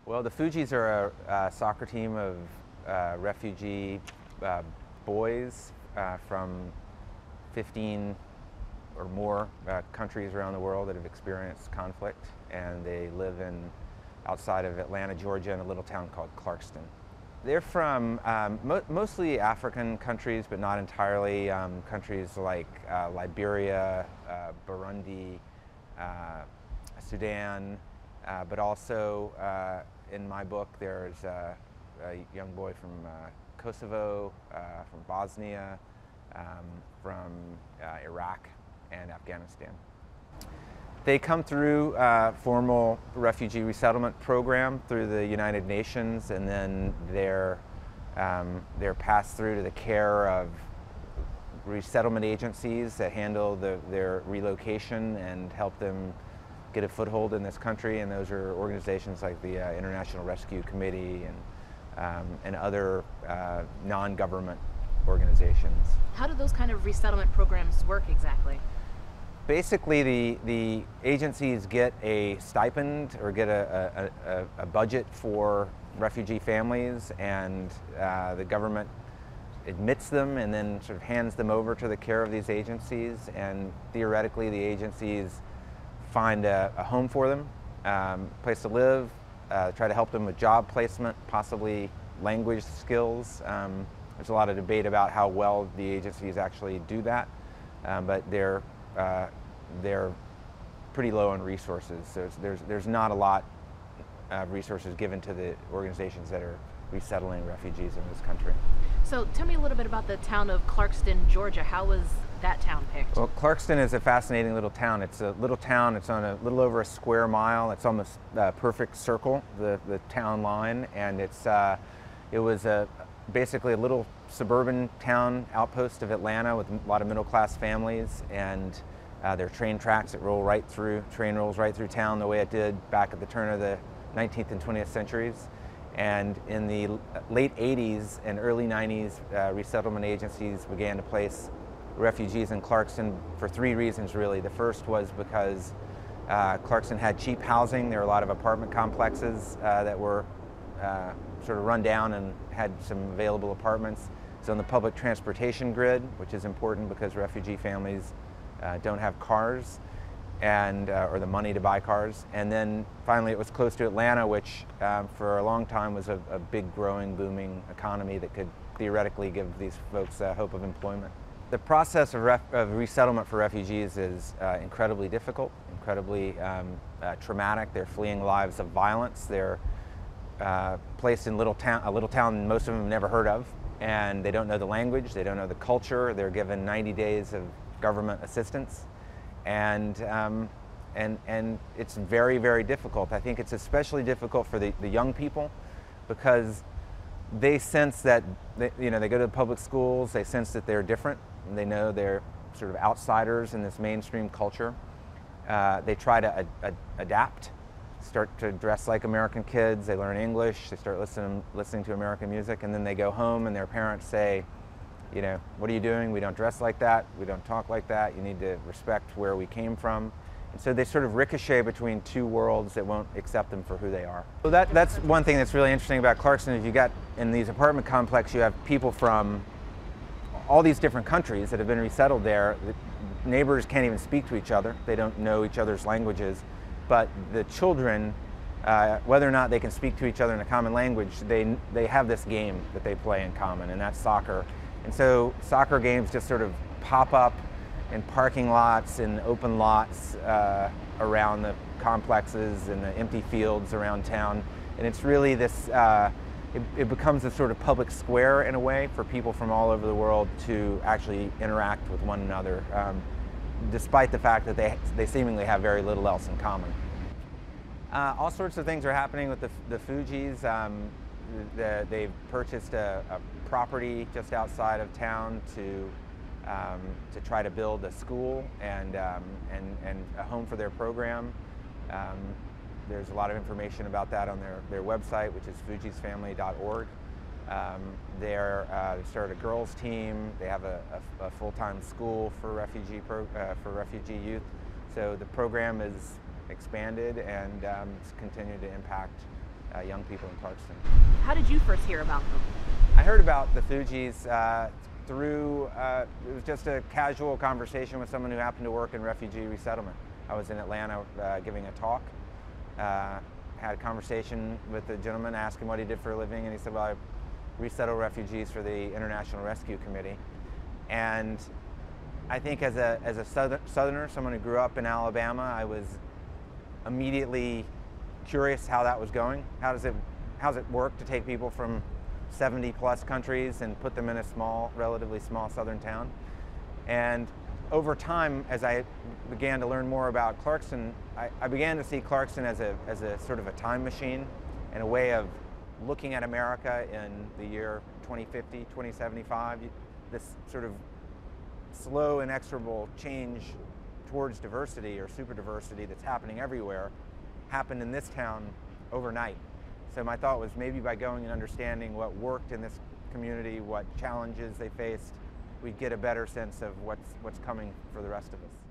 Well, the Fujis are a soccer team of refugee boys from 15 or more countries around the world that have experienced conflict, and they live outside of Atlanta, Georgia, in a little town called Clarkston. They're from mostly African countries, but not entirely. Countries like Liberia, Burundi, Sudan, but also in my book there's a young boy from Kosovo, from Bosnia, from Iraq and Afghanistan. They come through formal refugee resettlement program through the United Nations, and then they're passed through to the care of resettlement agencies that handle their relocation and help them get a foothold in this country, and those are organizations like the International Rescue Committee and other non-government organizations. How do those kind of resettlement programs work exactly? Basically, the agencies get a stipend or get a budget for refugee families, and the government admits them and then sort of hands them over to the care of these agencies, and theoretically the agencies find a home for them, place to live, try to help them with job placement, possibly language skills. There's a lot of debate about how well the agencies actually do that, but they're pretty low on resources. So there's not a lot of resources given to the organizations that are resettling refugees in this country. So tell me a little bit about the town of Clarkston, Georgia. How was that town picked? Well, Clarkston is a fascinating little town. It's a little town. It's on a little over a square mile. It's almost a perfect circle, the town line, and it was basically a little suburban town outpost of Atlanta with a lot of middle-class families, and there are train tracks that roll right through, train rolls right through town the way it did back at the turn of the 19th and 20th centuries. And in the late 80s and early 90s, resettlement agencies began to place refugees in Clarkston for three reasons, really. The first was because Clarkston had cheap housing. There were a lot of apartment complexes that were sort of run down and had some available apartments. It's on the public transportation grid, which is important because refugee families don't have cars and or the money to buy cars. And then finally it was close to Atlanta, which for a long time was a big growing, booming economy that could theoretically give these folks hope of employment. The process of resettlement for refugees is incredibly difficult, incredibly traumatic. They're fleeing lives of violence. They're placed in a little town most of them have never heard of, and they don't know the language, they don't know the culture. They're given 90 days of government assistance, and it's very, very difficult. I think it's especially difficult for the young people, because they sense that they go to the public schools, they sense that they're different, and they know they're sort of outsiders in this mainstream culture. They try to adapt, start to dress like American kids, they learn English, they start listening to American music, and then they go home and their parents say, what are you doing? We don't dress like that, we don't talk like that, you need to respect where we came from. And so they sort of ricochet between two worlds that won't accept them for who they are. So that's one thing that's really interesting about Clarkston. Is you got in these apartment complexes, you have people from all these different countries that have been resettled there. The neighbors can't even speak to each other, they don't know each other's languages, but the children, whether or not they can speak to each other in a common language, they have this game that they play in common, and that's soccer. And so soccer games just sort of pop up in parking lots and open lots around the complexes and the empty fields around town. And it's really this, it becomes a sort of public square in a way for people from all over the world to actually interact with one another, despite the fact that they seemingly have very little else in common. All sorts of things are happening with the Fujis. They've purchased a property just outside of town to try to build a school and a home for their program. There's a lot of information about that on their website, which is fujisfamily.org. They started a girls team. They have a full-time school for refugee youth. So the program is expanded and it's continued to impact young people in Clarkston. How did you first hear about them? I heard about the Fujis through, it was just a casual conversation with someone who happened to work in refugee resettlement. I was in Atlanta giving a talk, had a conversation with the gentleman, asked him what he did for a living, and he said, well, I resettle refugees for the International Rescue Committee. And I think as a Southerner, someone who grew up in Alabama, I was immediately curious how that was going. How's it work to take people from 70 plus countries and put them in a small, relatively small southern town? And over time, as I began to learn more about Clarkston, I began to see Clarkston as a sort of a time machine and a way of looking at America in the year 2050, 2075, this sort of slow, inexorable change towards diversity or super diversity that's happening everywhere happened in this town overnight. So my thought was maybe by going and understanding what worked in this community, what challenges they faced, we'd get a better sense of what's coming for the rest of us.